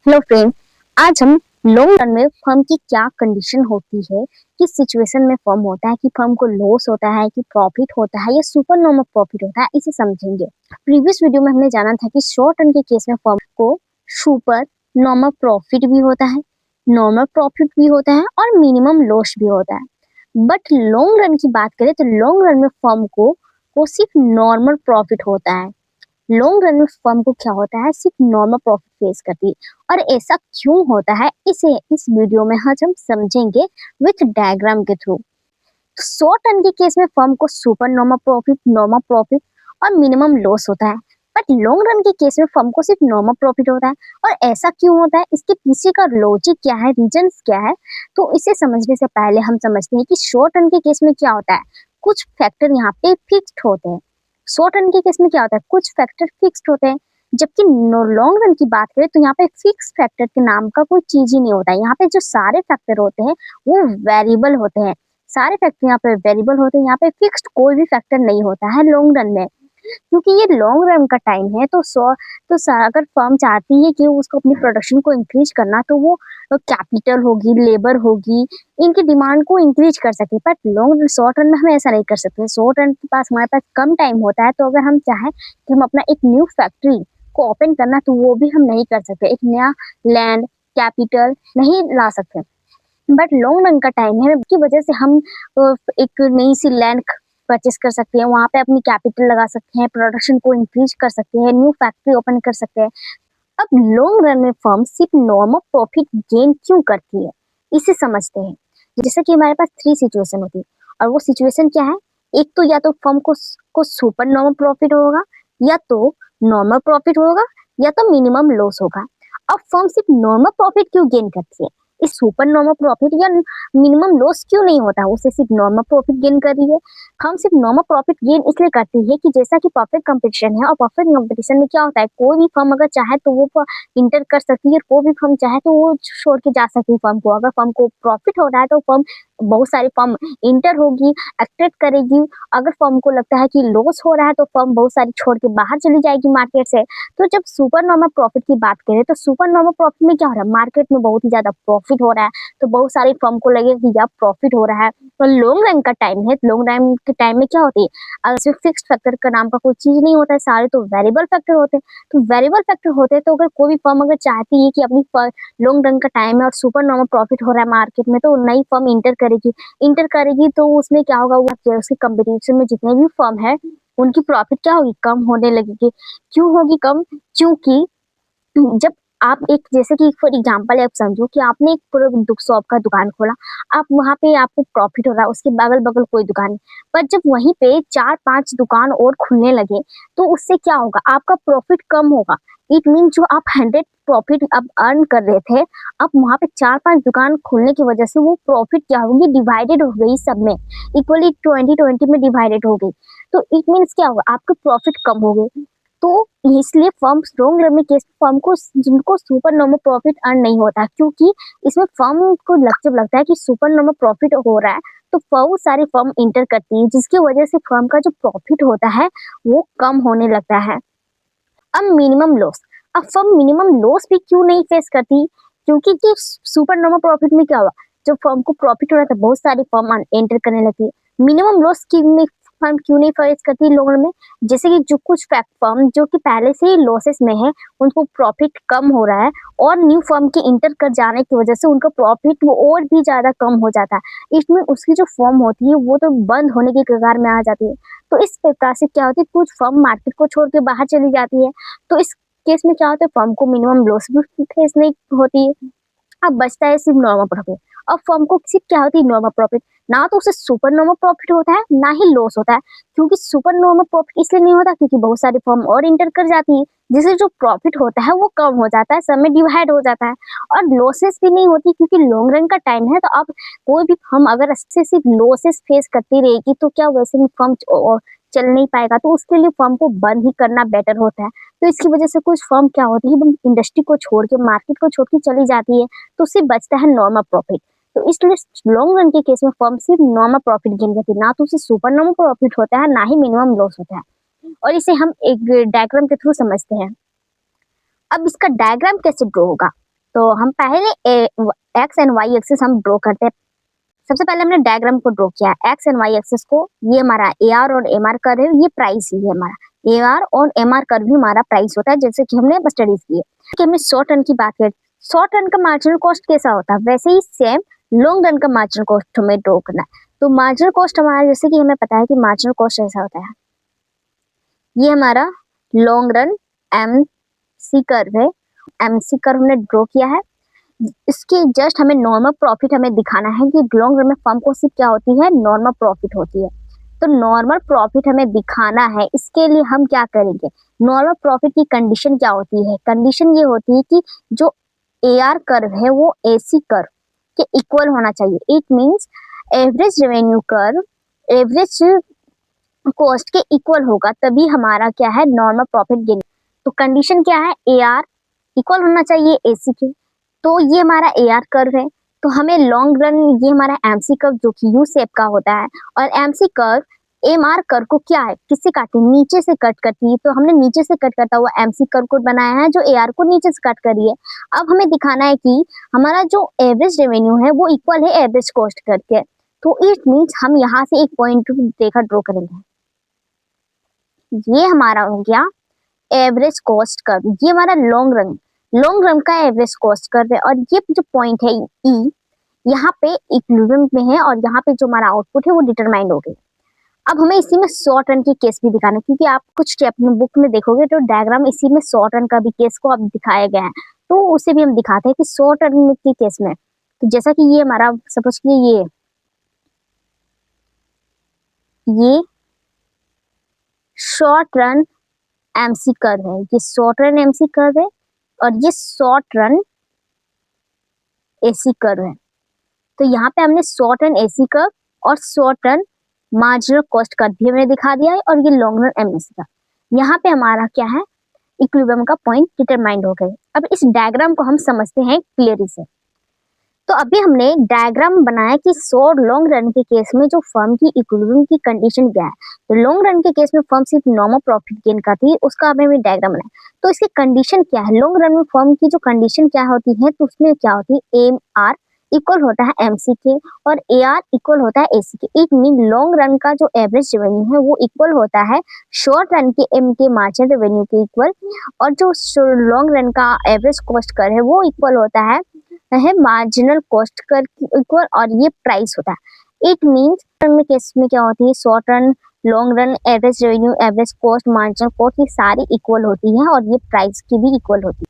Hello friend. आज हम long run में फर्म की क्या कंडीशन होती है, किस सिचुएशन में फर्म होता है कि फर्म को लॉस होता है कि प्रॉफिट होता है या सुपर नॉर्मल प्रॉफिट होता है, इसे समझेंगे। प्रीवियस वीडियो में हमने जाना था कि शॉर्ट रन के केस में फर्म को सुपर नॉर्मल प्रॉफिट भी होता है, नॉर्मल प्रॉफिट भी होता है और मिनिमम लॉस भी होता है। बट लॉन्ग रन की बात करें तो लॉन्ग रन में फर्म को सिर्फ नॉर्मल प्रॉफिट होता है। लॉन्ग रन में फर्म को क्या होता है, सिर्फ नॉर्मल प्रॉफिट फेस करती है। और ऐसा क्यों होता है इसे इस वीडियो में आज हम समझेंगे विथ डायग्राम के थ्रू। शॉर्ट रन के केस में फर्म को सुपर नॉर्मल प्रॉफिट और मिनिमम लॉस होता है। बट लॉन्ग रन के केस में फर्म को सिर्फ नॉर्मल प्रॉफिट होता है। और ऐसा क्यों होता है, इसके पीछे का लॉजिक क्या है, रीजंस क्या है, तो इसे समझने से पहले हम समझते हैं कि शॉर्ट रन के केस में क्या होता है। कुछ फैक्टर यहाँ पे फिक्स्ड होते हैं। शॉर्ट रन के केस में क्या होता है, कुछ फैक्टर फिक्स्ड होते हैं, जबकि लॉन्ग रन की बात करें तो यहाँ पे फिक्स फैक्टर के नाम का कोई चीज ही नहीं होता है। यहाँ पे जो सारे फैक्टर होते हैं वो वेरिएबल होते हैं। सारे फैक्टर यहाँ पे वेरिएबल होते हैं, यहाँ पे फिक्स्ड कोई भी फैक्टर नहीं होता है लॉन्ग रन में। क्योंकि ये लॉन्ग रन का टाइम है अगर फर्म चाहती है कि उसको अपनी प्रोडक्शन को इंक्रीज करना, तो वो कैपिटल होगी, लेबर होगी, इनकी डिमांड को इंक्रीज कर सके। बट लॉन्ग शॉर्ट रन में हम ऐसा नहीं कर सकते। शॉर्ट रन के पास हमारे पास कम टाइम होता है, तो अगर हम चाहें कि हम अपना एक न्यू फैक्ट्री को ओपन करना, तो वो भी हम नहीं कर सकते। एक नया लैंड कैपिटल नहीं ला सकते। बट लॉन्ग रन का टाइम है, की वजह से हम एक नई सी लैंड परचेस कर सकते हैं, वहां पे अपनी कैपिटल लगा सकते हैं, प्रोडक्शन को इंक्रीज कर सकते हैं, न्यू फैक्ट्री ओपन कर सकते हैं। अब लॉन्ग रन में फर्म सिर्फ नॉर्मल प्रॉफिट गेन क्यों करती है, इसे समझते हैं। जैसे कि हमारे पास 3 सिचुएशन होती है, और वो सिचुएशन क्या है। एक तो या तो फर्म को सुपर नॉर्मल प्रॉफिट होगा, या तो नॉर्मल प्रॉफिट होगा, या तो मिनिमम लॉस होगा। अब फर्म सिर्फ नॉर्मल प्रॉफिट क्यों गेन करती है, इस सुपर नॉर्मल प्रॉफिट या मिनिमम लॉस क्यों नहीं होता, उसे सिर्फ नॉर्मल प्रॉफिट गेन कर रही है। हम सिर्फ नॉर्मल प्रॉफिट गेन इसलिए करती है कि जैसा कि परफेक्ट कंपटीशन है, और परफेक्ट कंपटीशन में क्या होता है, कोई भी फर्म अगर चाहे तो वो इंटर कर सकती है, कोई भी फर्म चाहे तो वो छोड़ के जा सकती है फर्म को। अगर फर्म को प्रॉफिट हो रहा है तो फर्म, बहुत सारी फर्म इंटर होगी, एक्टेड करेगी। अगर फर्म को लगता है कि लॉस हो रहा है तो फर्म बहुत सारी छोड़ के बाहर चली जाएगी मार्केट से। तो जब सुपर नॉर्मल प्रॉफिट की बात करें तो सुपर नॉर्मल प्रॉफिट में क्या हो रहा है, मार्केट में बहुत ही ज्यादा प्रॉफिट हो रहा है, तो बहुत सारी फर्म को लगेगा कि यार प्रॉफिट हो रहा है। तो लॉन्ग रन का टाइम है, लॉन्ग रन के टाइम में क्या होती है, अगर सिर्फ फिक्स्ड फैक्टर का नाम का कोई चीज नहीं होता है, सारे तो वेरिएबल फैक्टर होते हैं। तो वेरिएबल फैक्टर होते हैं, तो अगर कोई भी फर्म अगर चाहती है कि अपनी लॉन्ग रन का टाइम है और सुपर नॉर्मल प्रॉफिट हो रहा है मार्केट में, तो नई फर्म इंटर करेगी तो उसमें क्या होगा, वो उसके कंपटीशन में जितने भी फर्म है उनकी प्रॉफिट क्या होगी, कम होने लगेगी। क्यों होगी कम, क्योंकि जब आप एक, जैसे कि फॉर एग्जांपल आप समझो कि आपने एक पूरा शॉप का दुकान खोला, आप वहां पे आपको प्रॉफिट हो रहा है, उसके बगल बगल कोई दुकान है। पर जब वहीं पे 4-5 दुकान और खुलने लगे, तो उससे क्या होगा, आपका प्रॉफिट कम होगा। इट मीन जो आप 100 प्रॉफिट अब अर्न कर रहे थे, अब वहां पे 4-5 दुकान खुलने की वजह से वो प्रॉफिट क्या होगी, डिवाइडेड हो गई, सब में इक्वली 20-20 में डिवाइडेड हो गई। तो इट मीन्स क्या होगा, आपके प्रॉफिट कम हो गए। तो इसलिए फर्म लॉन्ग रन में केस फर्म को, जिनको सुपर नॉर्मल प्रॉफिट अर्न नहीं होता, क्योंकि इसमें फर्म को जब लगता है कि सुपर नॉर्मल प्रॉफिट हो रहा है, तो बहुत सारी फर्म इंटर करती है, जिसकी वजह से फर्म का जो प्रॉफिट होता है वो कम होने लगता है। अब मिनिमम लॉस, अब फर्म मिनिमम लॉस भी क्यों नहीं फेस करती, क्योंकि कि सुपर नॉर्मल प्रॉफिट में क्या हुआ, जब फर्म को प्रॉफिट हो रहा था बहुत सारी फर्म एंटर करने लगती है। मिनिमम लॉस की में फर्म क्यों नहीं फेस करती लोगों में, जैसे कि जो कुछ फर्म जो कि पहले से ही लॉसेस में है, उनको प्रॉफिट कम हो रहा है, और न्यू फर्म के इंटर कर जाने की वजह से उनका प्रॉफिट वो और भी ज्यादा कम हो जाता है। इसमें उसकी जो फर्म होती है वो तो बंद होने की कगार में आ जाती है। तो इस प्रकार से क्या होती है, कुछ फर्म मार्केट को छोड़ के बाहर चली जाती है। तो इस केस में क्या होता है, फर्म को मिनिमम लॉस भी फेस नहीं होती है। अब बचता है सिर्फ नॉर्मल प्रॉफिट। अब फर्म को सिर्फ क्या होती है, नॉर्मल प्रॉफिट। ना तो उसे सुपर नॉर्मल प्रॉफिट होता है, ना ही लॉस होता है। क्योंकि सुपर नॉर्मल प्रॉफिट इसलिए नहीं होता क्योंकि बहुत सारी फर्म और इंटर कर जाती है, जिससे जो प्रॉफिट होता है वो कम हो जाता है, सब में डिवाइड हो जाता है। और लॉसेस भी नहीं होती क्योंकि लॉन्ग रन का टाइम है। तो अब कोई भी फर्म अगर अच्छे से लॉसेस फेस करती रहेगी, तो क्या वैसे भी फर्म चल नहीं पाएगा, तो उसके लिए फर्म को बंद ही करना बेटर होता है। तो इसकी वजह से कुछ फर्म क्या होती है, इंडस्ट्री को छोड़ के, मार्केट को छोड़ के चली जाती है, तो उससे बचता है नॉर्मल प्रॉफिट। तो इसलिए लॉन्ग रन के केस में फर्म सिर्फ नॉर्मल प्रॉफिट गेन करती है, ना तो उसे सुपर नॉर्मल प्रॉफिट होता है, ना ही मिनिमम लॉस होता है। और इसे हम एक डायग्राम के थ्रू समझते हैं। अब इसका डायग्राम कैसे ड्रॉ होगा, तो हम पहले एक्स एंड वाई एक्सिस हम ड्रॉ करते हैं। सबसे पहले हमने डायग्राम को ड्रॉ किया, एक्स एंड वाई एक्सिस को। ये हमारा ए आर और एम आर कर्व है, ये प्राइस ही है हमारा। ए आर और एम आर कर्व भी हमारा प्राइस होता है, जैसे कि हमने स्टडीज की है। कि हमने शॉर्ट रन की बात करें, शॉर्ट रन का मार्जिनल कॉस्ट कैसा होता है, वैसे ही सेम लॉन्ग रन का मार्जिनल कॉस्ट हमें ड्रॉ करना है। तो मार्जिनल कॉस्ट हमारा, जैसे कि हमें पता है कि मार्जिनल कॉस्ट ऐसा होता है, ये हमारा long run M C curve है। एम सी कर्व हमने ड्रॉ किया है। इसके जस्ट हमें नॉर्मल प्रॉफिट हमें दिखाना है कि लॉन्ग रन में फर्म को सिर्फ क्या होती है, नॉर्मल प्रॉफिट होती है। तो नॉर्मल प्रॉफिट हमें दिखाना है, इसके लिए हम क्या करेंगे, नॉर्मल प्रॉफिट की कंडीशन क्या होती है, कंडीशन ये होती है कि जो ए आर कर्व है वो ए सी कर्व के इक्वल होना चाहिए। It means average revenue curve average cost के इक्वल होगा, तभी हमारा क्या है, नॉर्मल प्रॉफिट गेन। तो कंडीशन क्या है, ए आर इक्वल होना चाहिए ए सी के। तो ये हमारा ए आर कर्व है। तो हमें लॉन्ग रन, ये हमारा एम सी कर्व जो कि यू शेप का होता है, और M C curve M R curve को क्या है, किससे काटती है, नीचे से कट करती है। तो हमने नीचे से कट करता हुआ एम सी कर्व को बनाया है, जो ए आर को नीचे से कट करी है। अब हमें दिखाना है कि हमारा जो एवरेज रेवेन्यू है वो इक्वल है एवरेज कॉस्ट करके। तो इट मीन्स हम यहाँ से एक पॉइंट रेखा ड्रॉ करेंगे। ये हमारा हो गया एवरेज कॉस्ट कर्व, ये हमारा लॉन्ग रन का एवरेज कॉस्ट कर्व है। और ये जो पॉइंट है ई, यहाँ पे इक्विलिब्रियम में है, और यहाँ पे जो हमारा आउटपुट है वो डिटरमाइंड हो गई। अब हमें इसी में शॉर्ट रन की केस भी दिखाना है, क्योंकि आप कुछ अपने बुक में देखोगे तो डायग्राम इसी में शॉर्ट रन का भी केस को अब दिखाया गया है। तो उसे भी हम दिखाते हैं कि शॉर्ट रन की केस में, तो जैसा कि ये हमारा सपोज कि ये शॉर्ट रन एमसी कर्व है, ये शॉर्ट रन एमसी कर्व है, और ये शॉर्ट रन एसी कर्व है। तो यहाँ पे हमने शॉर्ट रन एसी कर्व और short run marginal cost curve भी हमने दिखा दिया है, और ये लॉन्ग रन एमएसी का। यहाँ पे हमारा क्या है, इक्विलिब्रियम का पॉइंट डिटरमाइंड हो गए। अब इस डायग्राम को हम समझते हैं क्लियरली से। तो अभी हमने डायग्राम बनाया कि शॉर्ट लॉन्ग रन के केस में जो फर्म की इक्विलिब्रियम की कंडीशन क्या है। तो लॉन्ग रन के केस में फर्म सिर्फ नॉर्मल प्रॉफिट गेन करती है, उसका अभी हमें डायग्राम बनाया। तो इसकी कंडीशन क्या है, लॉन्ग रन में फर्म की जो कंडीशन क्या होती है, तो उसमें क्या होती है, एम आर इक्वल होता है एमसी के, और ए आर इक्वल होता है एसी के। इट मीन लॉन्ग रन का जो एवरेज रेवेन्यू है वो इक्वल होता है शॉर्ट रन के एम के मार्जिनल रेवेन्यू के इक्वल, और जो लॉन्ग रन का एवरेज कॉस्ट कर है वो इक्वल होता है मार्जिनल कॉस्ट कर इक्वल, और ये प्राइस होता है। इट मीन्स रन में केस में क्या होती है, short run, long run, average revenue, average cost, marginal cost, ये सारी इक्वल होती है, और ये प्राइस की भी इक्वल होती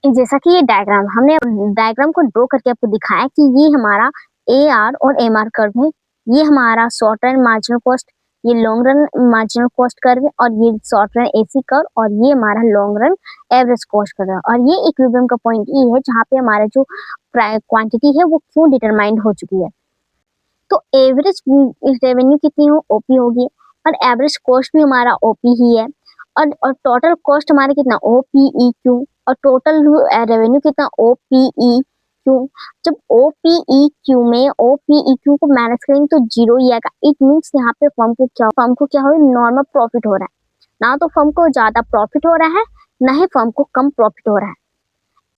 है। जैसा कि ये डायग्राम, हमने डायग्राम को ड्रॉ करके आपको दिखाया कि ये हमारा ए आर और एम आर कर्व है, ये हमारा शॉर्ट रन मार्जिनल कॉस्ट, ये long run marginal cost curve है, और ये शॉर्ट रन एसी कर्व, और ये हमारा long run average cost curve है। और ये इक्विलिब्रियम का पॉइंट ये है जहाँ पे हमारा जो क्वांटिटी है वो क्यों डिटरमाइंड हो चुकी है। तो एवरेज रेवेन्यू कितनी हो, ओपी होगी, और एवरेज कॉस्ट भी हमारा ओपी ही है, और टोटल कॉस्ट हमारा कितना, ओपीई क्यू, और टोटल रेवेन्यू कितना, ओपीई क्यू। जब ओपीई क्यू में ओपीई क्यू को माइनस करेंगे तो जीरो ही आएगा। इट मीन्स यहाँ पे फर्म को क्या हो, नॉर्मल प्रॉफिट हो रहा है, ना तो फर्म को ज्यादा प्रॉफिट हो रहा है, ना ही फर्म को कम प्रॉफिट हो रहा है।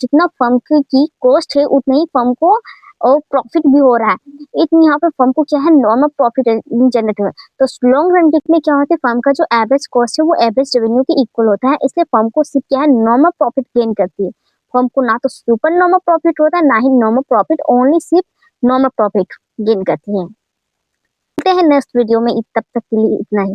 जितना फर्म की कॉस्ट है उतना ही फर्म को और प्रॉफिट भी हो रहा है। इतनी यहाँ पे फर्म को क्या है, नॉर्मल प्रॉफिट जनरेट हो रहा है। तो लॉन्ग रन में क्या होता है, फर्म का जो एवरेज कॉस्ट है वो एवरेज रेवेन्यू के इक्वल होता है, इसलिए फर्म को सिर्फ क्या है, नॉर्मल प्रॉफिट गेन करती है। फर्म को ना तो सुपर नॉर्मल प्रॉफिट होता है, ना ही नॉर्मल प्रॉफिट, ओनली सिर्फ नॉर्मल प्रॉफिट गेन करती है। मिलते हैं नेक्स्ट वीडियो में, तब तक के लिए इतना ही।